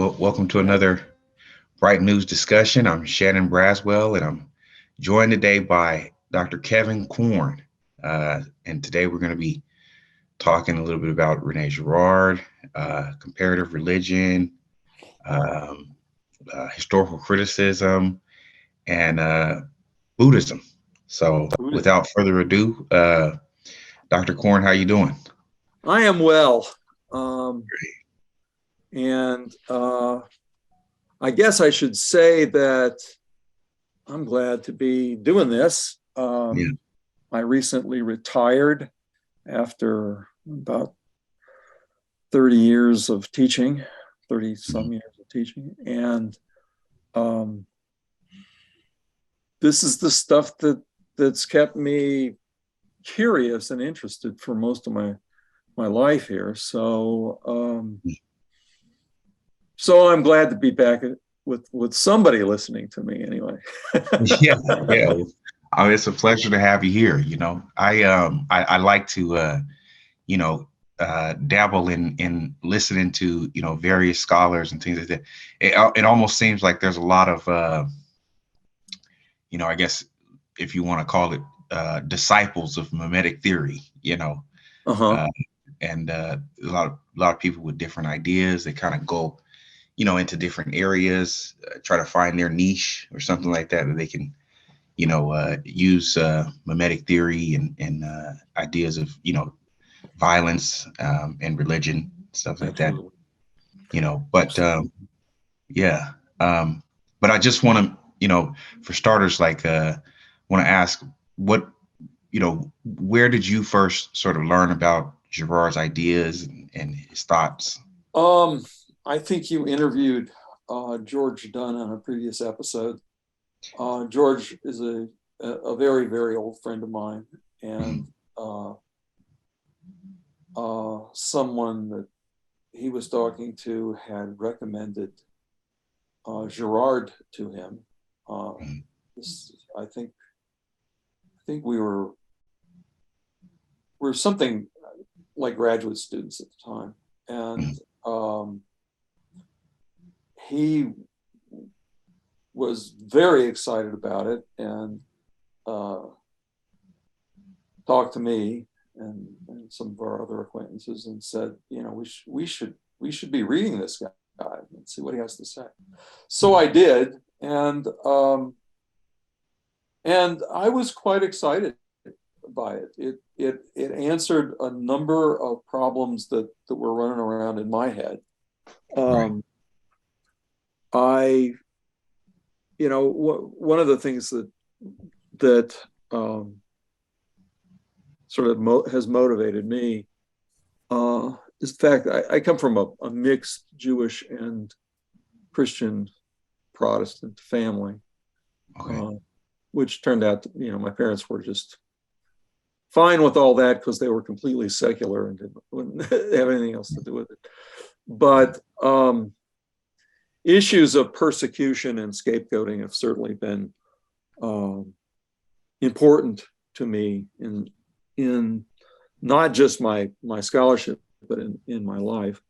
Well, welcome to another Bright News discussion. I'm Shannon Braswell, and I'm joined today by Dr. Kevin Corn. And today we're going to be talking a little bit about Rene Girard, comparative religion, um, historical criticism, and Buddhism. So, Buddhism. without further ado, Dr. Corn, how you doing? I am well. Um, and I guess I should say that I'm glad to be doing this. Yeah. I recently retired after about 30 years of teaching, 30 Mhm. some years of teaching. And um, this is the stuff that's kept me curious and interested for most of my life here. So I'm glad to be back with somebody listening to me anyway. Yeah, yeah. It's a pleasure to have you here. I like to you know, dabble in listening to, various scholars and things like that. It almost seems like there's a lot of, I guess if you want to call it, disciples of mimetic theory, Uh-huh. uh, and a lot of people with different ideas. They kind of go, into different areas, try to find their niche or something like that they can, use mimetic theory and ideas of, violence and religion, stuff like that, Absolutely. but Absolutely. yeah. Um, but I just want to, for starters, like, want to ask what, where did you first sort of learn about Girard's ideas and his thoughts? Um, I think you interviewed George Dunn on a previous episode. George is a very, very old friend of mine and Mhm. uh, someone that he was talking to had recommended Girard to him. Uh, Mhm. I think we were something like graduate students at the time, and Mhm. um, he was very excited about it and uh, talked to me and some of our other acquaintances and said, we should be reading this guy and see what he has to say. So I did, and I was quite excited by it. It answered a number of problems that were running around in my head. Right. Um, I, one of the things that um, sort of has motivated me is the fact that I come from a mixed Jewish and Christian Protestant family, Okay. uh, which turned out, my parents were just fine with all that because they were completely secular and wouldn't have anything else to do with it. But issues of persecution and scapegoating have certainly been um, important to me in not just my scholarship, but in my life.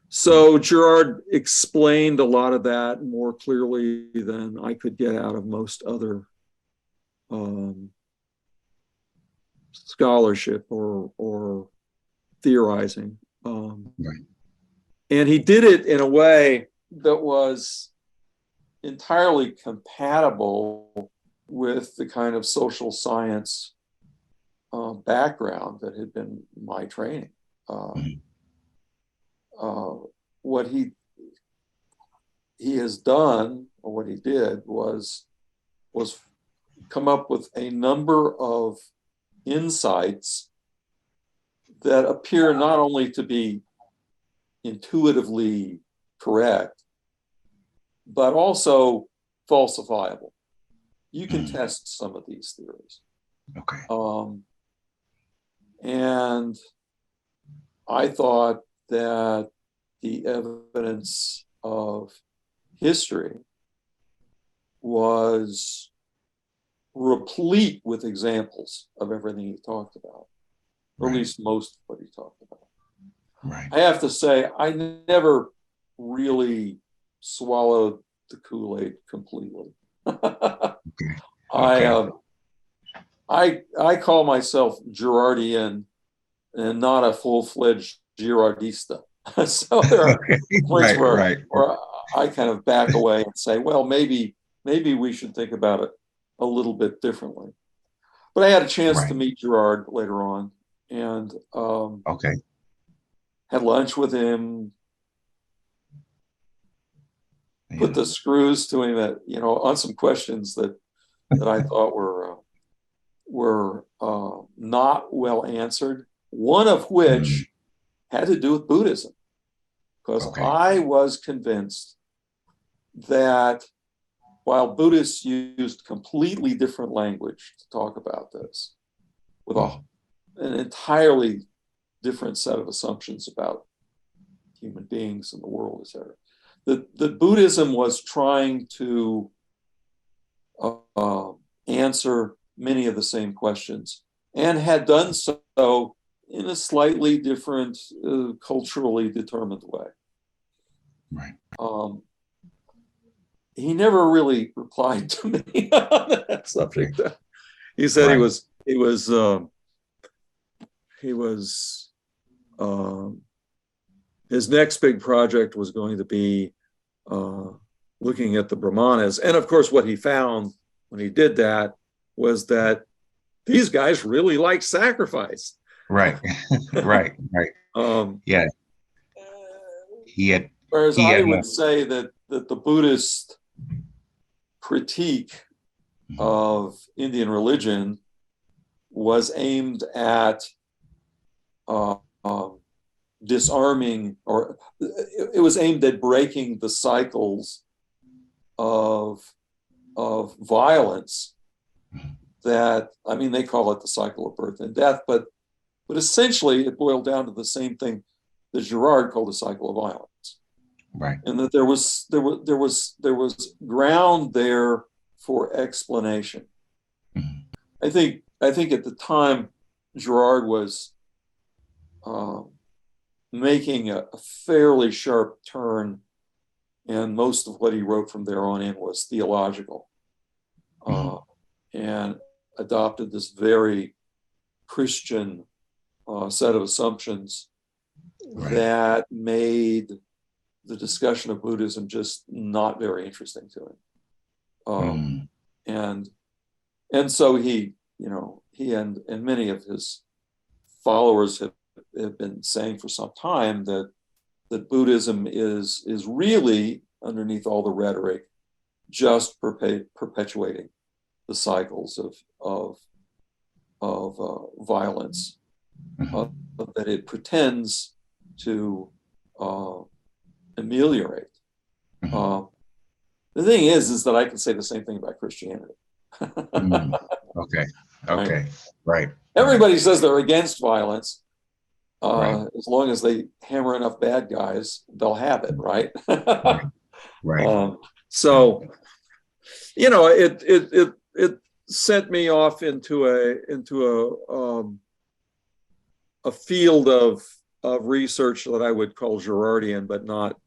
So Girard explained a lot of that more clearly than I could get out of most other um, scholarship or theorizing. Right. And he did it in a way that was entirely compatible with the kind of social science background that had been my training. Uh, Mhm. uh, what he has done, or what he did, was come up with a number of insights that appear not only to be intuitively correct, but also falsifiable. You can Mhm. test some of these theories. Okay. Um, and I thought that the evidence of history was replete with examples of everything he talked about, or at Right. least most of what he talked about. Right. I have to say, I never really swallowed the Kool-Aid completely. Okay. Okay. I call myself Girardian and not a full-fledged Girardista. So there are Okay. points Right. Right. where I kind of back away and say, well, maybe we should think about it a little bit differently. But I had a chance to Right. meet Girard later on, and Okay. had lunch with him, put Yeah. the screws to him that, on some questions that I thought were not well answered. One of Mm. which had to do with Buddhism, because Okay. I was convinced that while Buddhists used completely different language to talk about this, with Mm. an entirely different set of assumptions about human beings and the world, etc., that Buddhism was trying to answer many of the same questions, and had done so in a slightly different, culturally determined way. Right. Um, he never really replied to me on that Okay. subject. He said Right. he was his next big project was going to be looking at the Brahmanas, and of course, what he found when he did that was that these guys really like sacrifice. Right. Right. Right. um, Yeah. He had. Whereas He I had. would say that the Buddhist critique of Indian religion was aimed at uh, disarming, or it was aimed at breaking the cycles of violence that, I mean, they call it the cycle of birth and death, but essentially it boiled down to the same thing that Girard called the cycle of violence, Right. and that there was ground there for explanation. Mhm. I think at the time Girard was making a fairly sharp turn, and most of what he wrote from there on in was theological, Mhm. and adopted this very Christian set of assumptions Right. that made the discussion of Buddhism just not very interesting to him. Mm. And so he and many of his followers have been saying for some time that Buddhism is really, underneath all the rhetoric, just perpetuating the cycles of violence Mhm. that it pretends to ameliorate. Mhm. Uh, the thing is that I can say the same thing about Christianity. Mm. Okay. Right? Okay. Right. Right. Everybody says they're against violence. Right. As long as they hammer enough bad guys, they'll have it, right? Right. Right. So it sent me off into a field of research that I would call Girardian, but not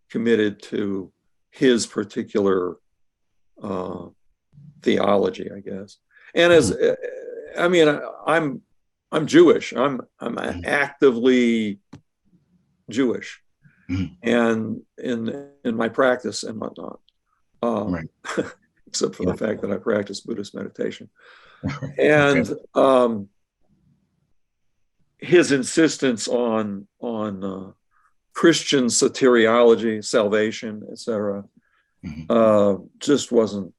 committed to his particular theology, I guess. And as Mhm. I mean, I'm Jewish. I'm Mhm. actively Jewish, Mhm. and in my practice and whatnot, um, Right. except for the Yeah. fact that I practice Buddhist meditation. Okay. And his insistence on Christian soteriology, salvation, etc., Mhm. just wasn't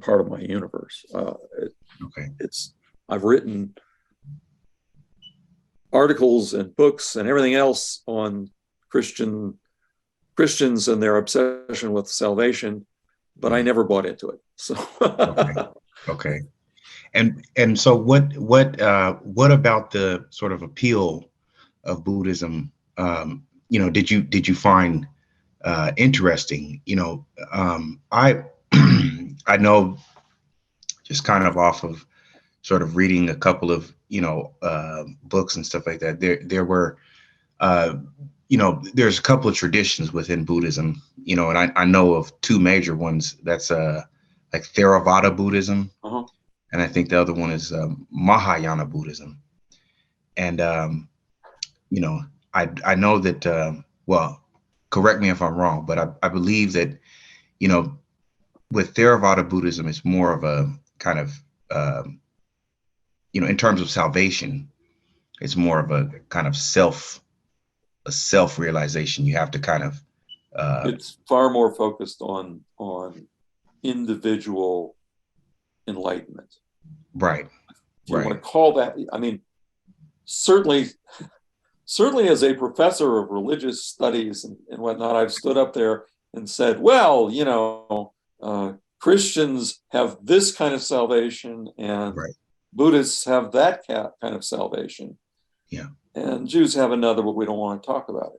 part of my universe. Okay. It's I've written articles and books and everything else on Christians and their obsession with salvation, but I Mhm. never bought into it. So Okay. Okay. And so what about the sort of appeal of Buddhism? Did you find interesting? I I know, just kind of off of sort of reading a couple of books and stuff like that. There were uh, there's a couple of traditions within Buddhism, and I know of two major ones. That's like Theravada Buddhism, Uh-huh. and I think the other one is Mahayana Buddhism. And you know, I know that well, correct me if I'm wrong, but I believe that you know with Theravada Buddhism, it's more of a kind of in terms of salvation, it's more of a kind of self realization. You have to kind of It's far more focused on individual enlightenment. right, If you want right, to call that, I mean, certainly, certainly as a professor of religious studies and whatnot, I've stood up there and said, well, Christians have this kind of salvation and right, Buddhists have that kind of salvation. yeah, And Jews have another, but we don't want to talk about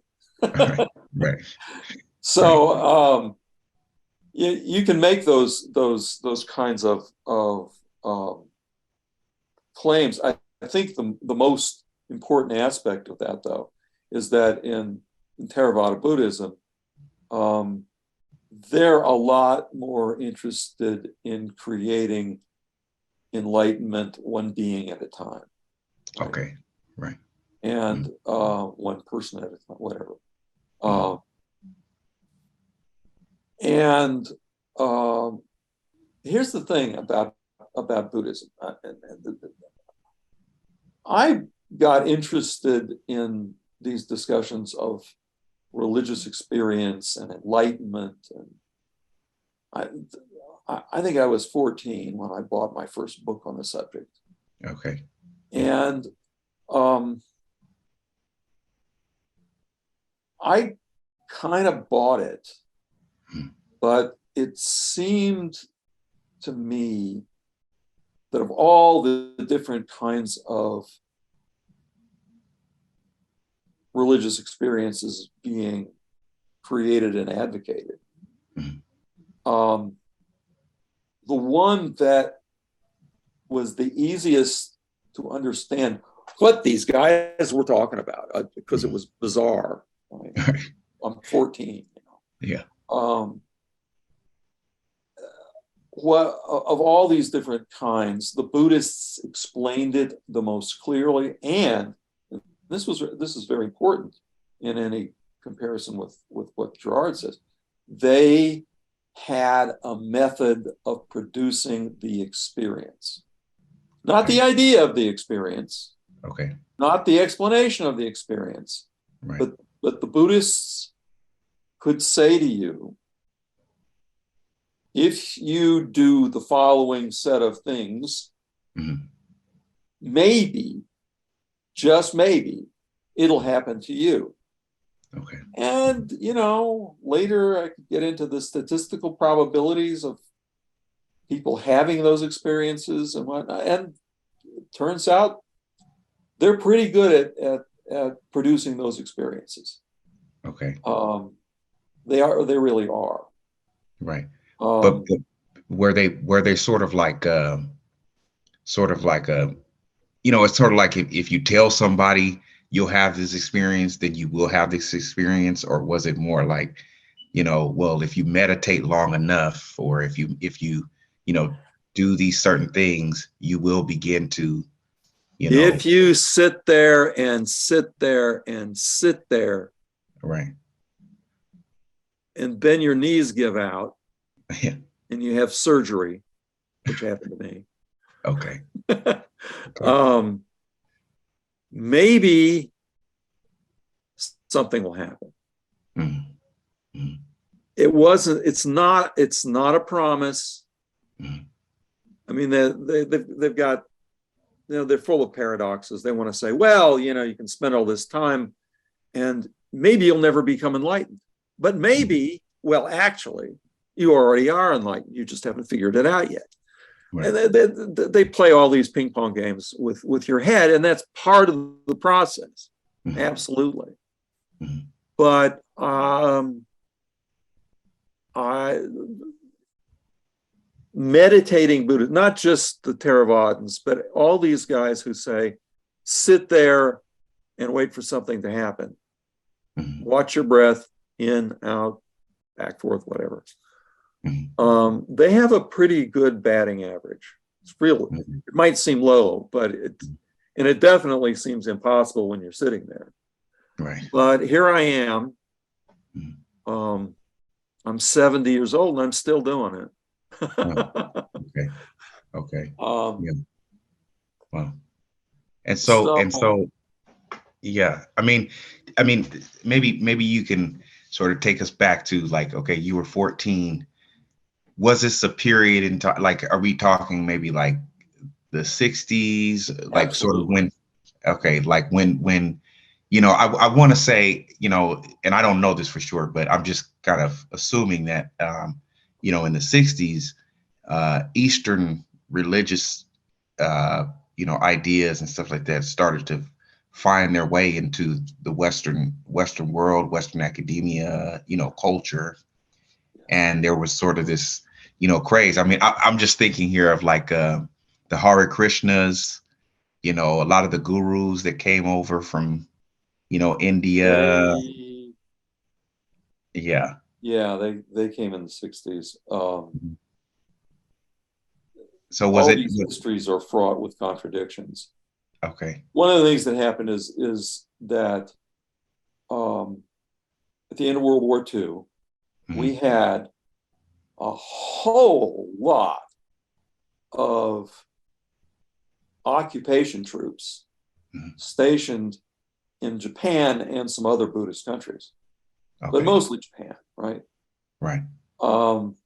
right, it. right, right, So you can make those kinds of claims. I think the most important aspect of that, though, is that in Theravada Buddhism, they're a lot more interested in creating enlightenment one being at a time, right? okay, right, And mm, one person at a time, whatever. mm, And here's the thing about Buddhism. I got interested in these discussions of religious experience and enlightenment, and I think I was 14 when I bought my first book on the subject, okay, yeah, and I kind of bought it, mm, but it seemed to me that of all the different kinds of religious experiences being created and advocated, mm, the one that was the easiest to understand what these guys were talking about, because it mm, was bizarre. Right? I'm 14. yeah, What of all these different kinds, the Buddhists explained it the most clearly, and this is very important in any comparison with what Gerard says. They had a method of producing the experience, not the okay, idea of the experience, okay, not the explanation of the experience, right, but the Buddhists could say to you, if you do the following set of things, mm, maybe, just maybe, it'll happen to you. okay, And, later I could get into the statistical probabilities of people having those experiences and whatnot. And it turns out they're pretty good at producing those experiences. okay, They really are. right. But Um, were they sort of like a it's sort of like if you tell somebody you'll have this experience, then you will have this experience, or was it more like, well, if you meditate long enough, or if you you know do these certain things, you will begin to, you know, if you sit there and sit there and sit there, right. and then your knees give out Yeah. and you have surgery, which happened to me, Okay. Okay. um, maybe something will happen. Mm, mm, It's not a promise. mm, I mean, they've got, they're full of paradoxes. They want to say, well, you can spend all this time and maybe you'll never become enlightened, but mm, maybe, well, actually, you already are enlightened. You just haven't figured it out yet. right. And they play all these ping pong games with your head, and that's part of the process. Mm, Absolutely. mm, But I meditating Buddha, not just the Theravadins, but all these guys who say, sit there and wait for something to happen. Mhm. Watch your breath, in, out, back, forth, whatever. Mhm. They have a pretty good batting average. It's real. Mhm. It might seem low, but it definitely seems impossible when you're sitting there. Right. But here I am. Mhm. I'm 70 years old and I'm still doing Oh, it. okay. Okay. um, Yeah. Wow. And so, so and so, yeah. I mean, maybe you can sort of take us back to like, okay, you were 14. Was this a period in time? Like, are we talking maybe like the 60s? Like, sort of absolutely. when? Okay, like when I want to say, and I don't know this for sure, but I'm just kind of assuming that, in the 60s, Eastern religious, ideas and stuff like that started to find their way into the Western world, Western academia, culture, and there was sort of this, craze. I mean, I'm just thinking here of like the Hare Krishnas, a lot of the gurus that came over from, India. They, Yeah. yeah, they came in the 60s. Mhm. So was All it? these histories are fraught with contradictions. Okay. One of the things that happened is that um, at the end of World War II, we Mhm. had a whole lot of occupation troops Mhm. stationed in Japan and some other Buddhist countries, but Okay. mostly Japan, right? Right. Um,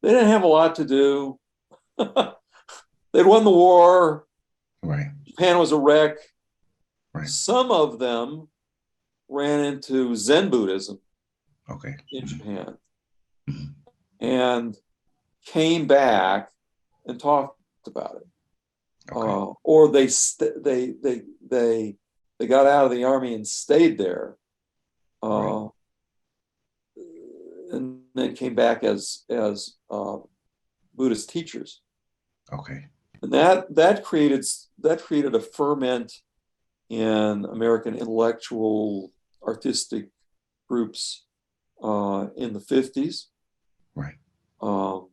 they didn't have a lot to do. They'd won the war. Right. Japan was a wreck. Right. Some of them ran into Zen Buddhism Okay. in Mhm. Japan Mhm. and came back and talked about it. Okay. Or they got out of the army and stayed there, Right. uh, and then came back as Buddhist teachers. Okay. And that created a ferment in American intellectual artistic groups in the 50s. Right. Um,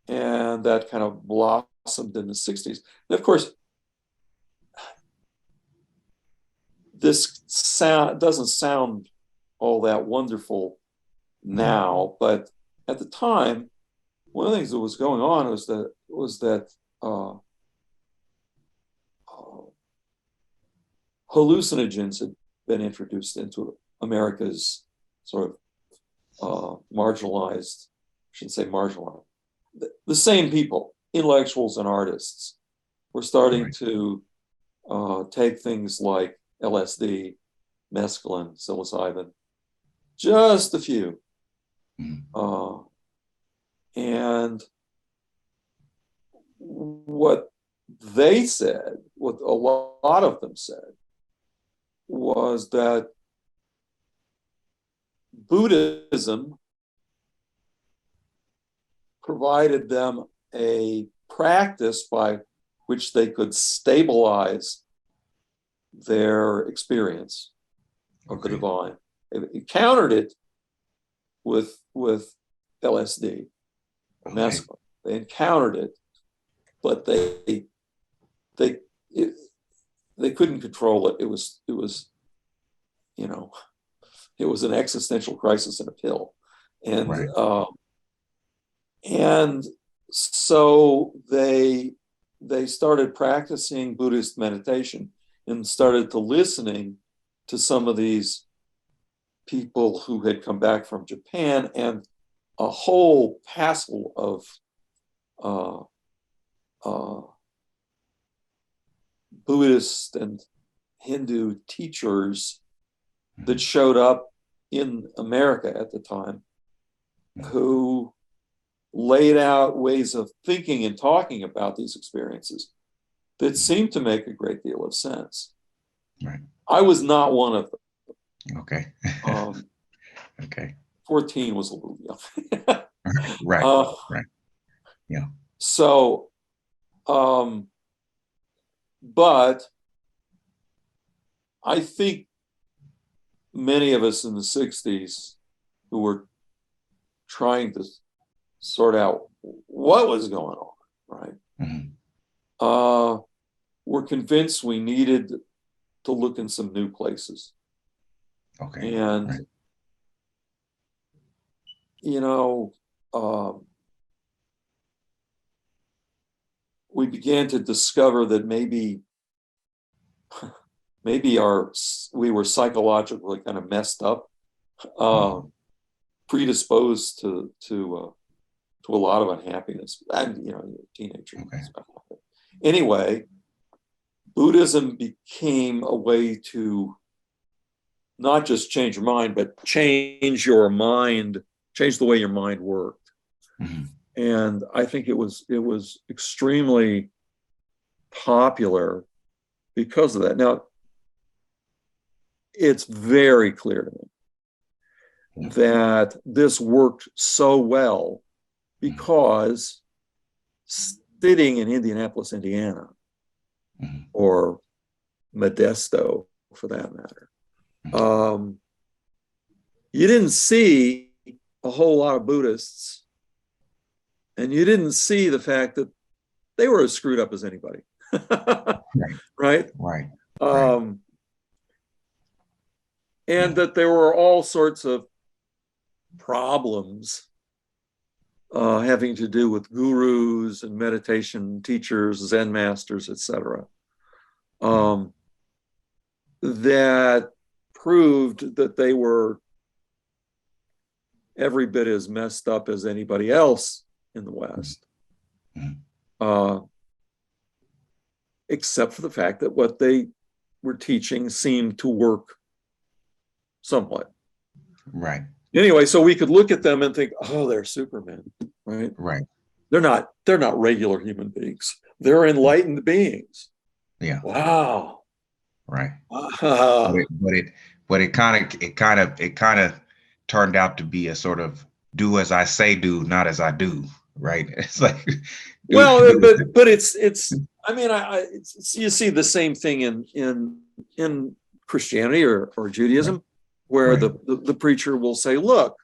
and that kind of blossomed in the 60s. And of course, this doesn't sound all that wonderful Mhm. now, but at the time, one of the things that was going on was that uh, hallucinogens had been introduced into America's sort of marginalized, I shouldn't say marginalized, the same people, intellectuals and artists, were starting Right. to take things like LSD, mescaline, psilocybin, just a few. Mhm. Uh, and what they said, what a lot of them said, was that Buddhism provided them a practice by which they could stabilize their experience of the Okay. divine. They encountered it with LSD or Okay. mescaline. They encountered it, but they it, they couldn't control it. It was you know it was an existential crisis in a pill, and Right. and so they started practicing Buddhist meditation and started to listening to some of these people who had come back from Japan and a whole passel of uh, uh, Buddhist and Hindu teachers that Mhm. showed up in America at the time Mhm. who laid out ways of thinking and talking about these experiences that Mhm. seemed to make a great deal of sense. Right. I was not one of them. Okay. Um, Okay. 14 was a little young. Right. uh, Right. Yeah. so, um, but I think many of us in the 60s who were trying to sort out what was going on, right? Were convinced we needed to look in some new places. Okay. And, Right. you know, we began to discover that maybe we were psychologically kind of messed up, predisposed to a lot of unhappiness, and teenager. Okay. Anyway, Buddhism became a way to not just change your mind, but change your mind, change the way your mind worked. And I think it was extremely popular because of that. Now, it's very clear to me that this worked so well because sitting in Indianapolis, Indiana, or Modesto, for that matter, you didn't see a whole lot of Buddhists, and you didn't see the fact that they were as screwed up as anybody. Right? Right. And that there were all sorts of problems having to do with gurus and meditation teachers, Zen masters, etc., that proved that they were every bit as messed up as anybody else in the West, except for the fact that what they were teaching seemed to work somewhat. Right. Anyway, so we could look at them and think, oh, they're supermen, right? Right. They're not regular human beings. They're enlightened beings. Yeah. Wow. Right. But it kind of turned out to be a sort of do as I say do, not as I do. Right. It's like, but it's I mean, you see the same thing in Christianity or Judaism, right, where the preacher will say, look,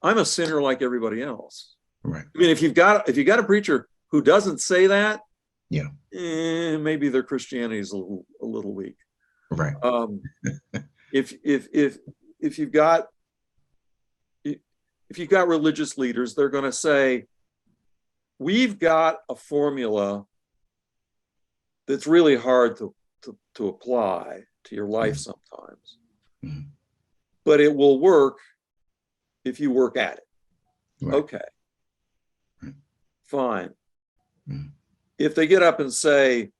I'm a sinner like everybody else. Right. I mean, if you've got a preacher who doesn't say that, yeah, maybe their Christianity is a little weak. Right. If you've got religious leaders, they're going to say, we've got a formula that's really hard to apply to your life sometimes, but it will work if you work at it. Right. Okay. Fine. If they get up and say,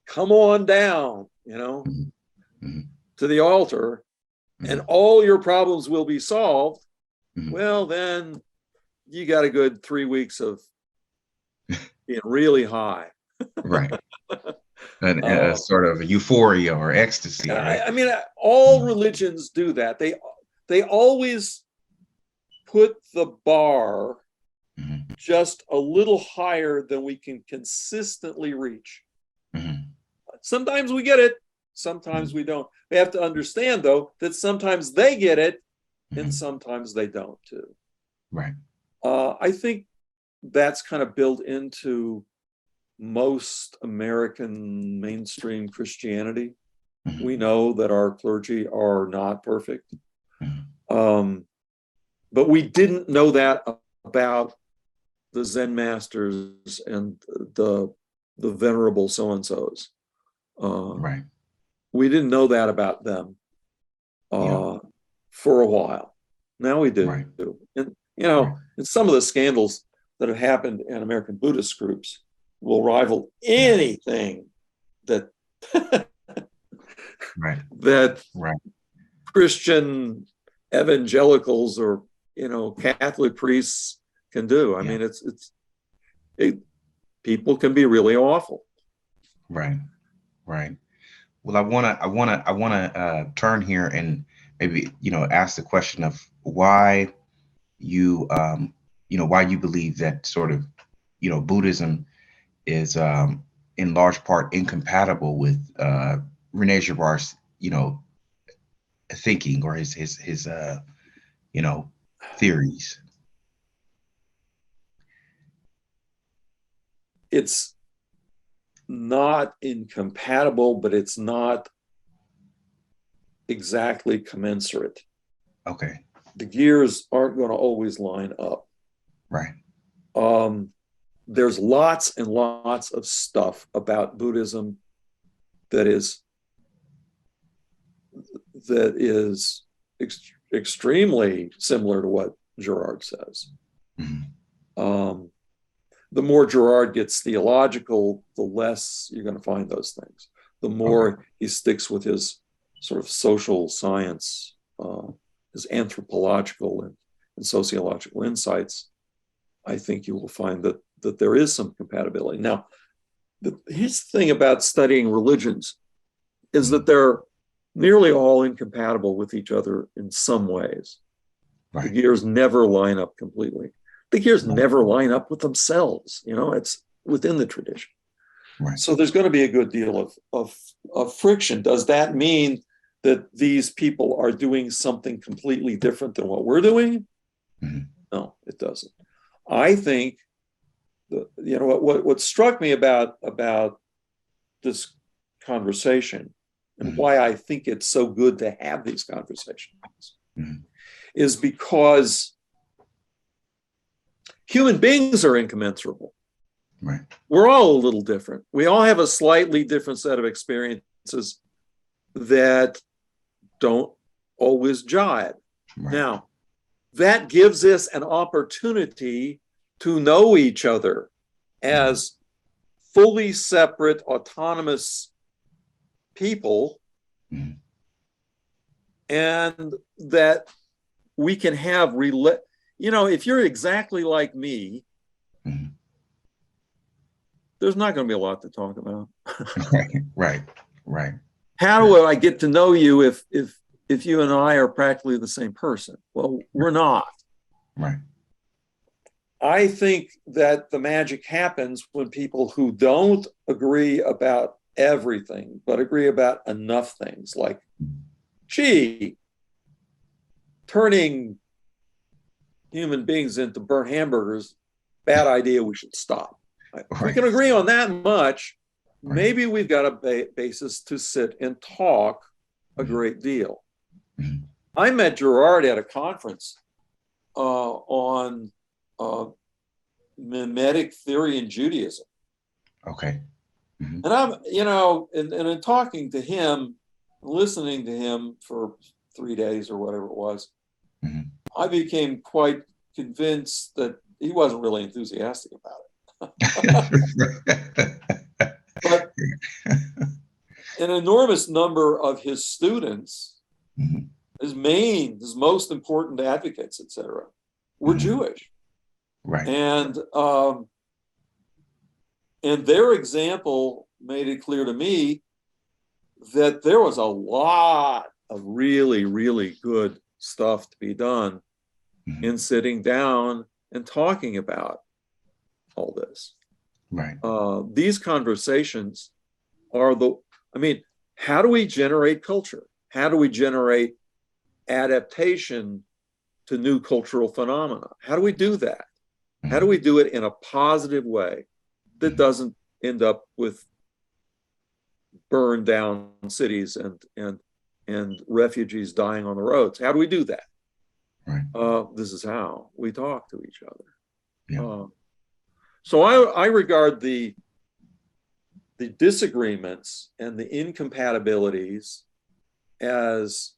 come on down, to the altar, and all your problems will be solved, well, then you got a good 3 weeks of being really high. Right. And sort of euphoria or ecstasy. Right? I mean, all religions do that. They always put the bar just a little higher than we can consistently reach. Sometimes we get it, sometimes we don't. We have to understand, though, that sometimes they get it and sometimes they don't too. Right. I think that's kind of built into most American mainstream Christianity. We know that our clergy are not perfect. But we didn't know that about the Zen masters and the venerable so-and-sos. Right. We didn't know that about them for a while. Now we do. Right. And, and some of the scandals that have happened in American Buddhist groups will rival anything that that Christian evangelicals or Catholic priests can do. I mean, people can be really awful. Right. Well, I wanna turn here and maybe ask the question of why you why you believe that sort of Buddhism is in large part incompatible with Rene Girard's thinking or his you know, theories. It's not incompatible, but it's not exactly commensurate. Okay. The gears aren't going to always line up. Right. There's lots and lots of stuff about Buddhism that is extremely similar to what Girard says. Mm-hmm. The more Girard gets theological, the less you're going to find those things. The more Okay. he sticks with his sort of social science, his anthropological and sociological insights, I think you will find that there is some compatibility. Now, here's the thing about studying religions is that they're nearly all incompatible with each other in some ways. Right. The gears never line up completely. The gears Right. never line up with themselves. It's within the tradition. Right. So there's going to be a good deal of friction. Does that mean that these people are doing something completely different than what we're doing? Mm-hmm. No, it doesn't. I think what struck me about this conversation and Mm-hmm. why I think it's so good to have these conversations Mm-hmm. is because human beings are incommensurable. Right. We're all a little different. We all have a slightly different set of experiences that don't always jive. Right. Now, that gives us an opportunity to know each other as fully separate, autonomous people, Mm-hmm. and that we can have, if you're exactly like me, Mm-hmm. there's not going to be a lot to talk about. Right. Right. Right. How do I get to know you if you and I are practically the same person? Well, we're not. Right. I think that the magic happens when people who don't agree about everything, but agree about enough things, like, gee, turning human beings into burnt hamburgers, bad idea, we should stop. If we Right. can agree on that much, Right. maybe we've got a basis to sit and talk a great deal. Mm-hmm. I met Girard at a conference on mimetic theory in Judaism. Okay. Mm-hmm. And I'm, and in talking to him, listening to him for 3 days or whatever it was, Mm-hmm. I became quite convinced that he wasn't really enthusiastic about it. But an enormous number of his students, Mm-hmm. his most important advocates, etc., were Mm-hmm. Jewish. Right. And their example made it clear to me that there was a lot of really, really good stuff to be done Mm-hmm. in sitting down and talking about all this. Right. These conversations are how do we generate culture? How do we generate adaptation to new cultural phenomena? How do we do that? Mm-hmm. How do we do it in a positive way that doesn't end up with burned down cities and refugees dying on the roads? How do we do that? Right. This is how we talk to each other. Yeah. So I regard the disagreements and the incompatibilities as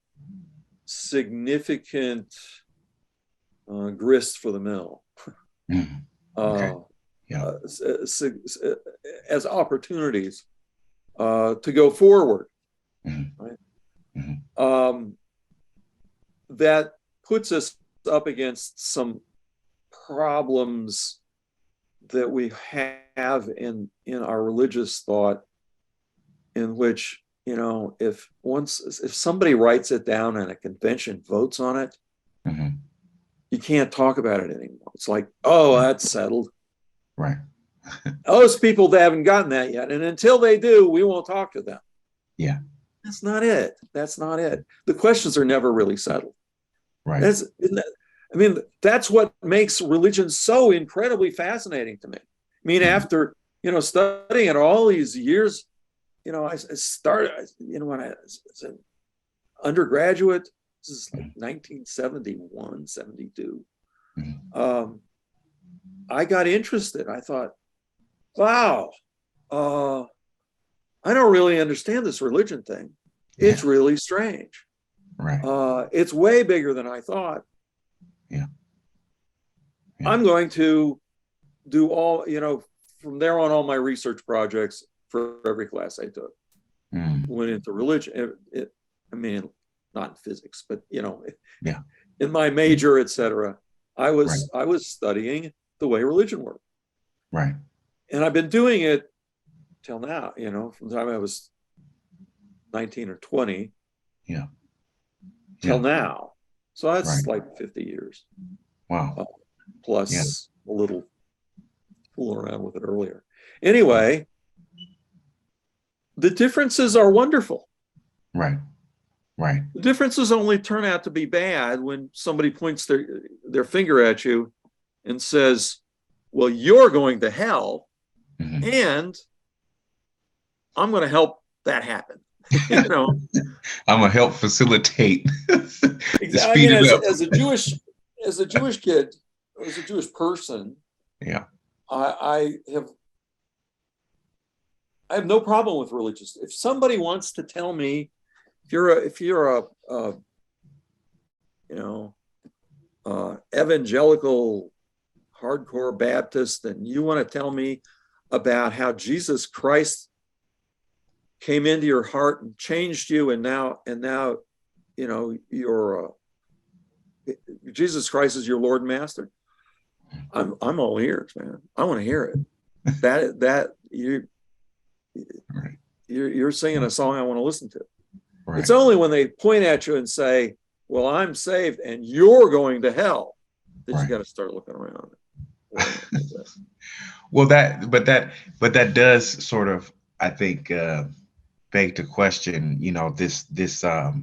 significant grist for the mill. Mm-hmm. Okay. Yeah. As opportunities to go forward. Mm-hmm. Right? Mm-hmm. That puts us up against some problems that we have in our religious thought, in which, if somebody writes it down and a convention votes on it, Mm-hmm. you can't talk about it anymore. It's like, oh, that's settled. Right. Those people, they haven't gotten that yet. And until they do, we won't talk to them. Yeah. That's not it. That's not it. The questions are never really settled. Right. That's what makes religion so incredibly fascinating to me. I mean, after, studying it all these years, I started, when I was an undergraduate, this is like 1971, 72. I got interested. I thought, wow, I don't really understand this religion thing. It's really strange. Right. It's way bigger than I thought. Yeah. I'm going to do all, from there on, all my research projects for every class I took went into religion. Not in physics, but Yeah. in my major, etc. I was studying the way religion worked. Right. And I've been doing it till now, from the time I was 19 or 20 till now. So that's like 50 years. Wow. Plus a little fooling around with it earlier. Anyway, the differences are wonderful. Right. Right. The differences only turn out to be bad when somebody points their finger at you and says, well, you're going to hell, and I'm going to help that happen. I'm gonna help facilitate. Exactly. As a Jewish kid, as a Jewish person, I have no problem with religious. If somebody wants to tell me, if you're a evangelical hardcore Baptist, and you want to tell me about how Jesus Christ came into your heart and changed you, and now you're Jesus Christ is your Lord and Master, I'm all ears, man. I want to hear it. You're singing a song I want to listen to. Right. It's only when they point at you and say, well, I'm saved and you're going to hell, that you got to start looking around. Well, that does sort of, I think, beg to question, this, I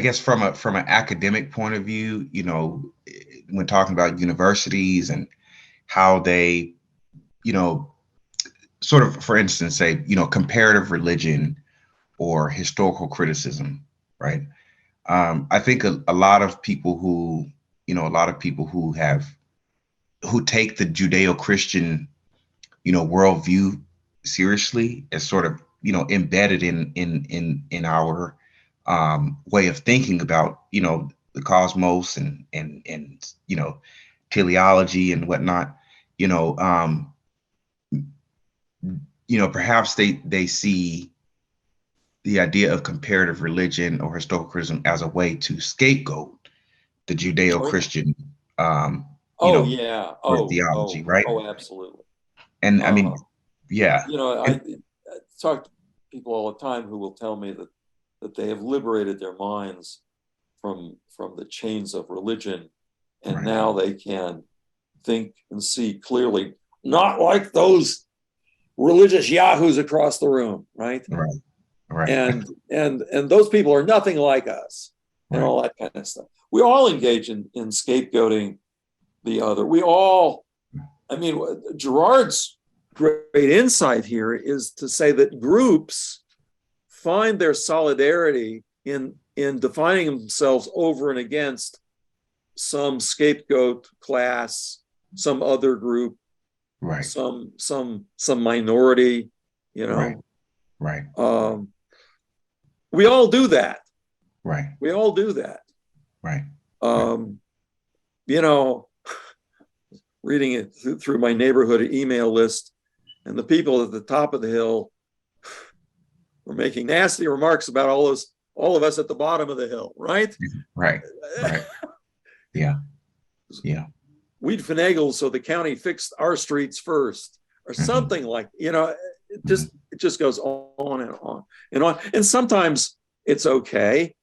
guess from an academic point of view, when talking about universities and how they, sort of, for instance, say, comparative religion or historical criticism, right? I think a lot of people who take the Judeo-Christian, worldview seriously as sort of, embedded in our way of thinking about, the cosmos and teleology and whatnot, perhaps they see the idea of comparative religion or historical criticism as a way to scapegoat the Judeo-Christian theology, right? Oh, absolutely. And I mean, I talk to people all the time who will tell me that they have liberated their minds from the chains of religion, and now they can think and see clearly, not like those religious yahoos across the room, right? Right. And those people are nothing like us, and all that kind of stuff. We all engage in scapegoating the other. Gerard's great insight here is to say that groups find their solidarity in defining themselves over and against some scapegoat class, some other group, some minority, Right. We all do that. Right. We all do that. Right. Reading it through my neighborhood email list, and the people at the top of the hill were making nasty remarks about all of us at the bottom of the hill, right? Right. Yeah. We'd finagle so the county fixed our streets first, or something like, it just goes on and on and on. And sometimes it's okay,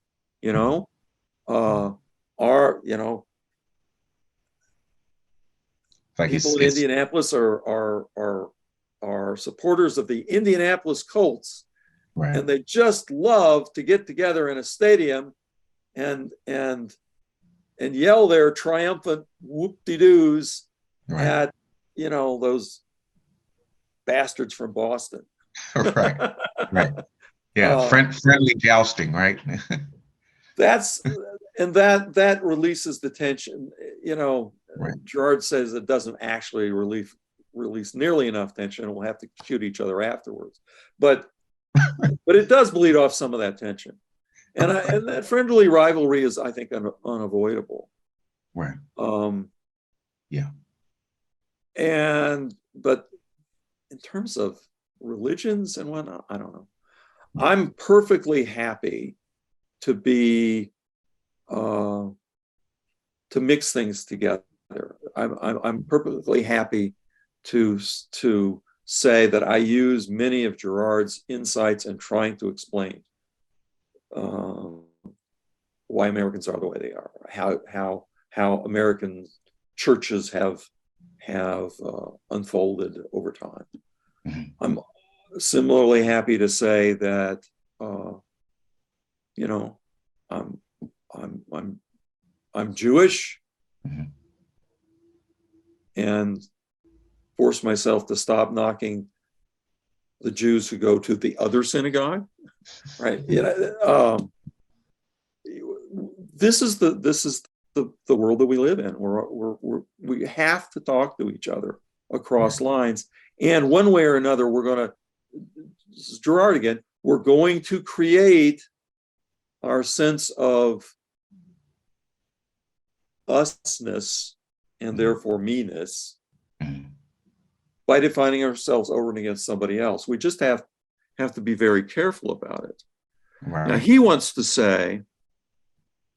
like people in Indianapolis are supporters of the Indianapolis Colts, Right. And they just love to get together in a stadium and yell their triumphant whoop-de-doos Right. at, those bastards from Boston. Right. Right. Yeah. Uh, Friendly jousting, right? that releases the tension. Right. Gerard says it doesn't actually release nearly enough tension, and we'll have to shoot each other afterwards. But it does bleed off some of that tension, and that friendly rivalry is, I think, unavoidable. Right. Yeah. But in terms of religions and whatnot, I don't know. I'm perfectly happy to be to mix things together. I'm perfectly happy to say that I use many of Gerard's insights in trying to explain why Americans are the way they are, how American churches have unfolded over time. Mm-hmm. I'm similarly happy to say that I'm Jewish, Mm-hmm. and force myself to stop knocking the Jews who go to the other synagogue. Right? This is the world that we live in. We have to talk to each other across lines, and one way or another, this is Gerard again, we're going to create our sense of usness and therefore me-ness by defining ourselves over and against somebody else. We just have to be very careful about it. Right. Now, he wants to say,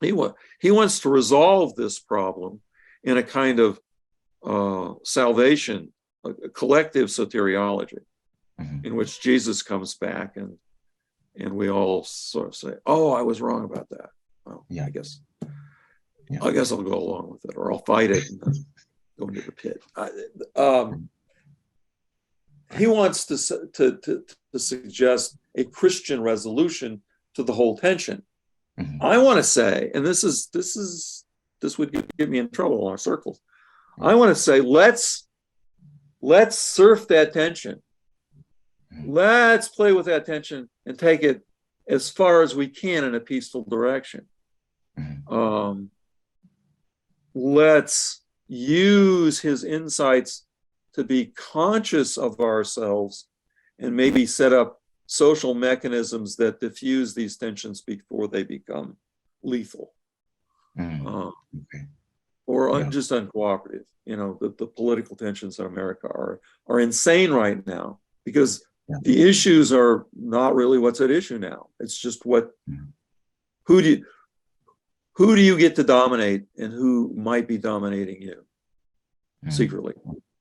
he wants to resolve this problem in a kind of salvation, a collective soteriology, in which Jesus comes back and we all sort of say, "Oh, I was wrong about that." Well, yeah. I guess I'll go along with it, or I'll fight it and then go into the pit. He wants to suggest a Christian resolution to the whole tension. Mm-hmm. I want to say, and this would get me in trouble in our circles. I want to say, let's surf that tension. Let's play with that tension and take it as far as we can in a peaceful direction. Let's use his insights to be conscious of ourselves and maybe set up social mechanisms that diffuse these tensions before they become lethal. Or just uncooperative. The political tensions in America are insane right now, because the issues are not really what's at issue now. It's just who do you get to dominate, and who might be dominating you secretly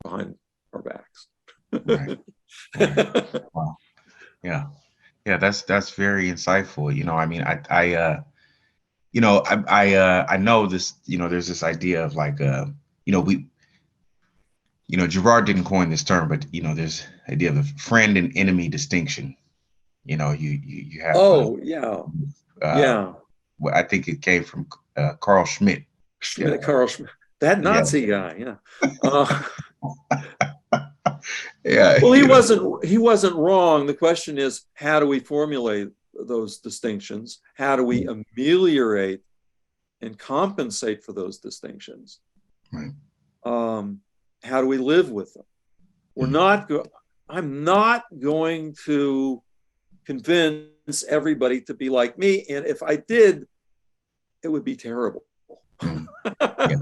behind our backs. Right. Wow. Yeah. That's very insightful. I mean, I know this. There's this idea of like, Gerard didn't coin this term, but there's the idea of the friend and enemy distinction. You have. Well, I think it came from Carl Schmitt. Carl Schmitt, that Nazi guy. Yeah. Yeah. Well, he wasn't wrong. The question is, how do we formulate those distinctions? How do we ameliorate and compensate for those distinctions? Right. How do we live with them? I'm not going to convince everybody to be like me, and if I did, it would be terrible. I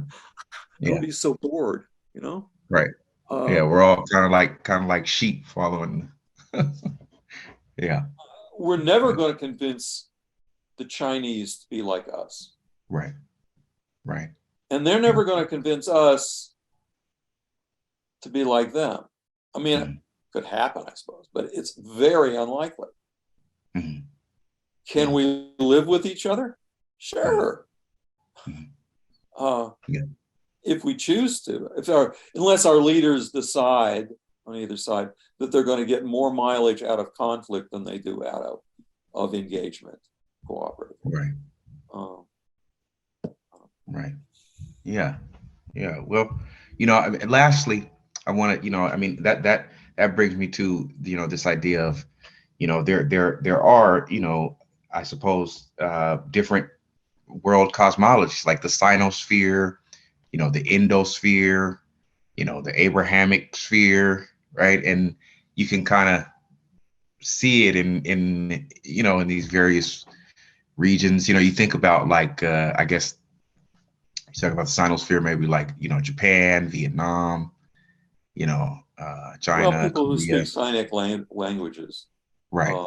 would be so bored, Right. We're all kind of like sheep following. We're never going to convince the Chinese to be like us. Right. And they're never going to convince us to be like them. I mean, it could happen, I suppose, but it's very unlikely. Can we live with each other? Sure. If we choose to, unless our leaders decide on either side that they're going to get more mileage out of conflict than they do out of of engagement, cooperative. Right. Um, Right. Yeah. Yeah. Well, I mean, lastly, I want to, I mean, that brings me to, this idea of, there are, I suppose, different world cosmologies like the Sinosphere, the Endosphere, the Abrahamic sphere, right? And you can kind of see it in these various regions. You think about like, I guess you talk about the Sinosphere, maybe like, Japan, Vietnam, well, China, people who speak Korea. Sinic languages, Right. uh,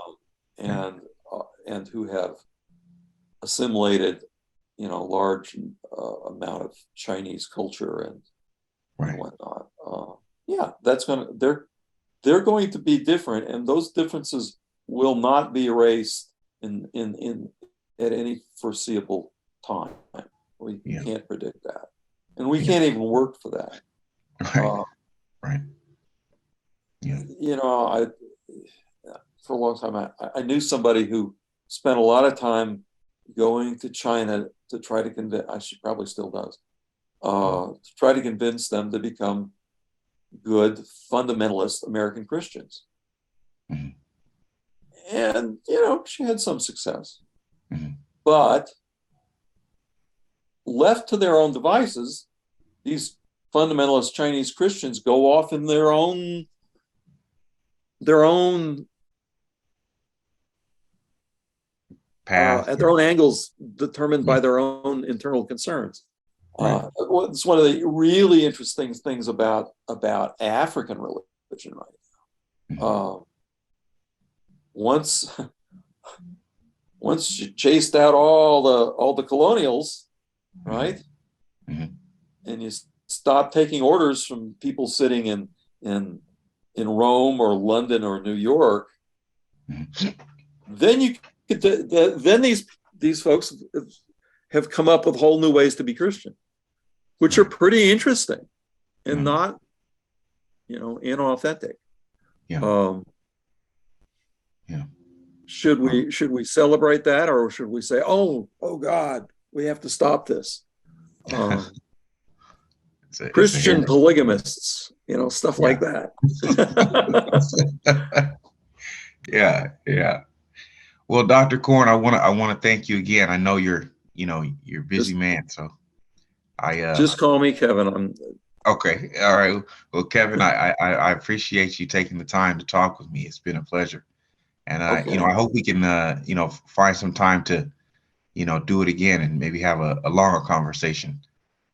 Right. and who have assimilated, large amount of Chinese culture and Right. whatnot. Yeah, they're going to be different, and those differences will not be erased in at any foreseeable time. We Yeah. can't predict that, and we Yeah. can't even work for that. Right. Right. Yeah. I for a long time I knew somebody who spent a lot of time going to China to try to convince. She probably still does. To try to convince them to become good fundamentalist American Christians. Mhm. And, she had some success. Mhm. But left to their own devices, these fundamentalist Chinese Christians go off in their own Path. at their own angles determined by their own internal concerns. Right. It's one of the really interesting things about African religion right now. Mhm. Once you chased out all the colonials, right? Mhm. And you stop taking orders from people sitting in Rome or London or New York, Mhm. then you could then these folks have come up with whole new ways to be Christian, which are pretty interesting and Mhm. not inauthentic. Yeah. Yeah. Should we celebrate that, or should we say, oh God, we have to stop this? It's a Christian heresy. polygamists, stuff like Yeah. that. Yeah. Yeah. Well, Dr. Corn, I want to thank you again. I know you're a busy just man, so I just call me Kevin. I'm okay. All right. Well, Kevin, I appreciate you taking the time to talk with me. It's been a pleasure. And I okay. hope we can find some time to, do it again and maybe have a longer conversation.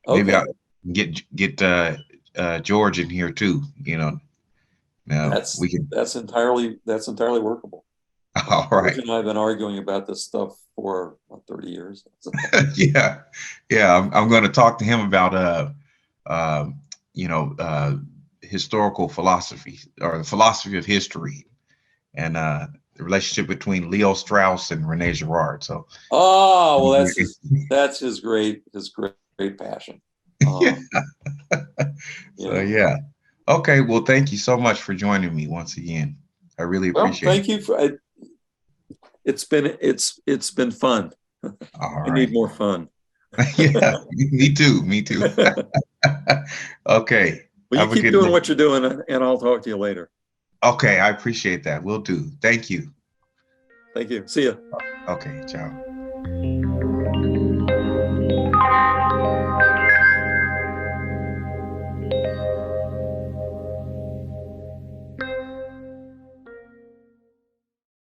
Maybe Okay. I'll get George in here too, we can. That's entirely workable. All George right. and I have been arguing about this stuff for 30 years. Yeah. Yeah. I'm going to talk to him about, um, historical philosophy or the philosophy of history and the relationship between Leo Strauss and Rene Girard. So, Oh, well, that's his great passion. yeah. So, Yeah. yeah. Okay. Well, thank you so much for joining me once again. I really Well, appreciate it. thank you for it's been fun. All I need right. more fun. Yeah. Me too. Me too. Okay. Well, you Have a keep good doing day. what you're doing, and I'll talk to you later. Okay. I appreciate that. Will do. Thank you. Thank you. See you. Okay. Ciao.